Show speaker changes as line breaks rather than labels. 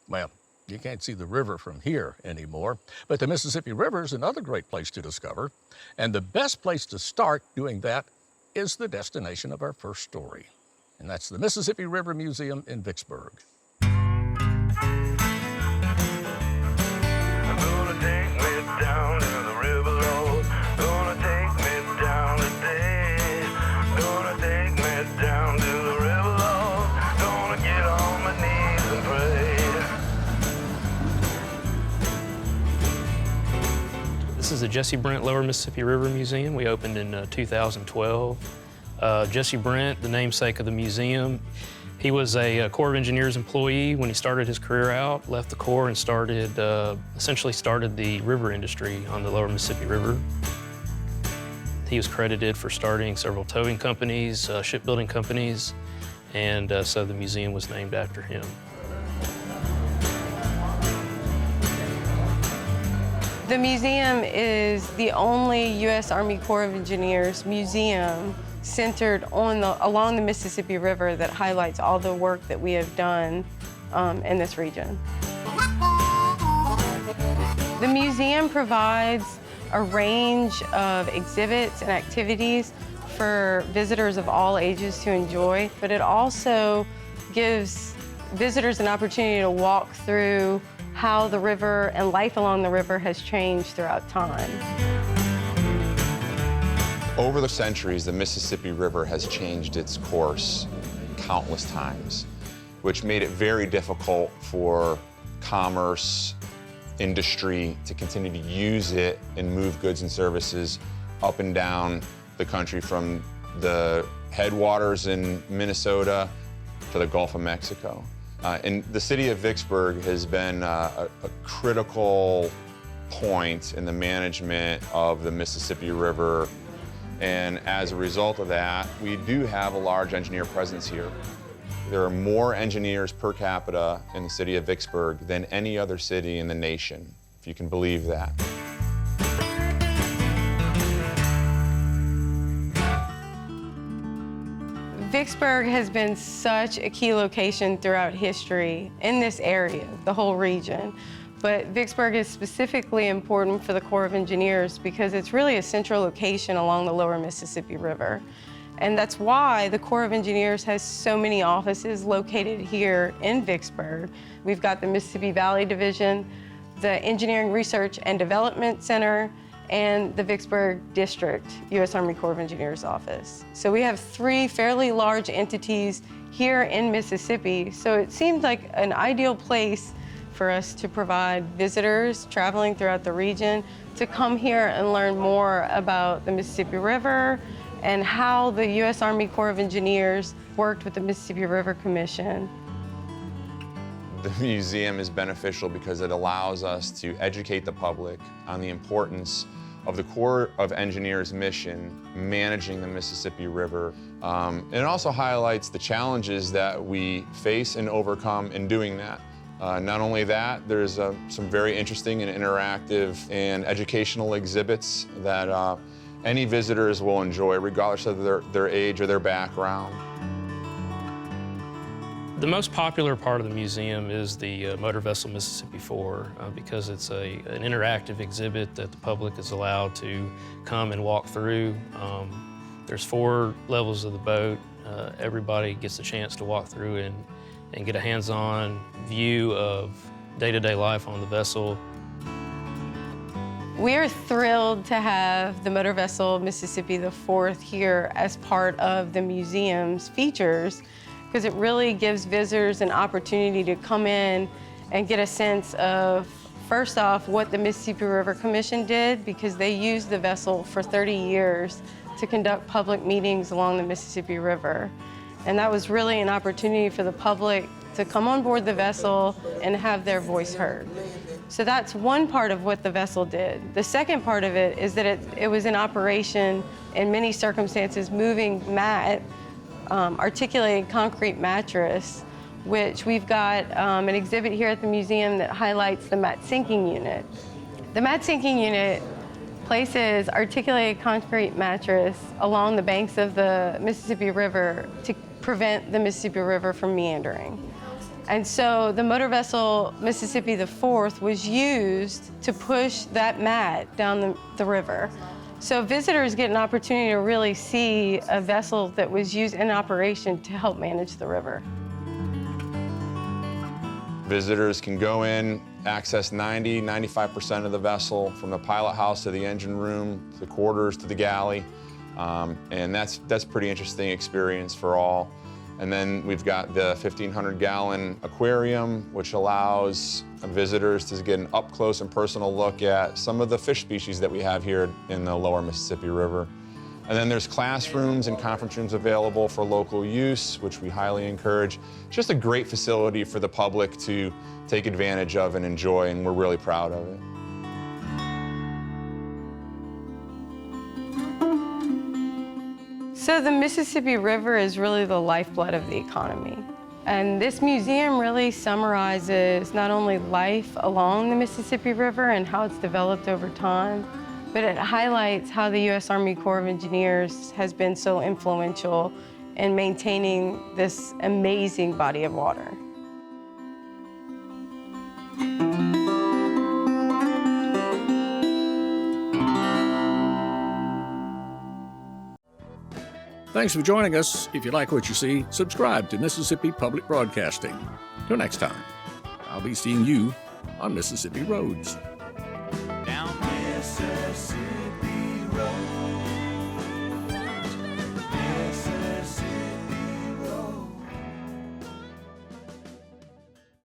Well, you can't see the river from here anymore, but the Mississippi River is another great place to discover. And the best place to start doing that is the destination of our first story. And that's the Mississippi River Museum in Vicksburg.
This is the Jesse Brent Lower Mississippi River Museum. We opened in 2012. Jesse Brent, the namesake of the museum, he was a Corps of Engineers employee when he started his career out, left the Corps and essentially started the river industry on the Lower Mississippi River. He was credited for starting several towing companies, shipbuilding companies, and so the museum was named after him.
The museum is the only U.S. Army Corps of Engineers museum centered along the Mississippi River that highlights all the work that we have done in this region. The museum provides a range of exhibits and activities for visitors of all ages to enjoy, but it also gives visitors an opportunity to walk through how the river and life along the river has changed throughout time.
Over the centuries, the Mississippi River has changed its course countless times, which made it very difficult for commerce, industry to continue to use it and move goods and services up and down the country from the headwaters in Minnesota to the Gulf of Mexico. And the city of Vicksburg has been a critical point in the management of the Mississippi River. And as a result of that, we do have a large engineer presence here. There are more engineers per capita in the city of Vicksburg than any other city in the nation, if you can believe that.
Vicksburg has been such a key location throughout history in this area, the whole region. But Vicksburg is specifically important for the Corps of Engineers because it's really a central location along the lower Mississippi River. And that's why the Corps of Engineers has so many offices located here in Vicksburg. We've got the Mississippi Valley Division, the Engineering Research and Development Center, and the Vicksburg District U.S. Army Corps of Engineers office. So we have three fairly large entities here in Mississippi, so it seemed like an ideal place for us to provide visitors traveling throughout the region to come here and learn more about the Mississippi River and how the U.S. Army Corps of Engineers worked with the Mississippi River Commission.
The museum is beneficial because it allows us to educate the public on the importance of the Corps of Engineers mission managing the Mississippi River. And it also highlights the challenges that we face and overcome in doing that. Not only that, there's some very interesting and interactive and educational exhibits that any visitors will enjoy, regardless of their age or their background.
The most popular part of the museum is the motor vessel Mississippi 4 because it's an interactive exhibit that the public is allowed to come and walk through. There's 4 levels of the boat. Everybody gets a chance to walk through and get a hands-on view of day-to-day life on the vessel.
We are thrilled to have the motor vessel Mississippi 4 here as part of the museum's features, because it really gives visitors an opportunity to come in and get a sense of, first off, what the Mississippi River Commission did, because they used the vessel for 30 years to conduct public meetings along the Mississippi River. And that was really an opportunity for the public to come on board the vessel and have their voice heard. So that's one part of what the vessel did. The second part of it is that it was in operation in many circumstances moving articulated concrete mattress, which we've got an exhibit here at the museum that highlights the mat sinking unit. The mat sinking unit places articulated concrete mattress along the banks of the Mississippi River to prevent the Mississippi River from meandering. And so the motor vessel Mississippi IV was used to push that mat down the river. So visitors get an opportunity to really see a vessel that was used in operation to help manage the river.
Visitors can go in, access 95% of the vessel, from the pilot house to the engine room, to the quarters to the galley. And that's pretty interesting experience for all. And then we've got the 1,500-gallon aquarium, which allows visitors to get an up-close and personal look at some of the fish species that we have here in the lower Mississippi River. And then there's classrooms and conference rooms available for local use, which we highly encourage. Just a great facility for the public to take advantage of and enjoy, and we're really proud of it.
So the Mississippi River is really the lifeblood of the economy. And this museum really summarizes not only life along the Mississippi River and how it's developed over time, but it highlights how the U.S. Army Corps of Engineers has been so influential in maintaining this amazing body of water.
Thanks for joining us. If you like what you see, subscribe to Mississippi Public Broadcasting. Till next time, I'll be seeing you on Mississippi Roads.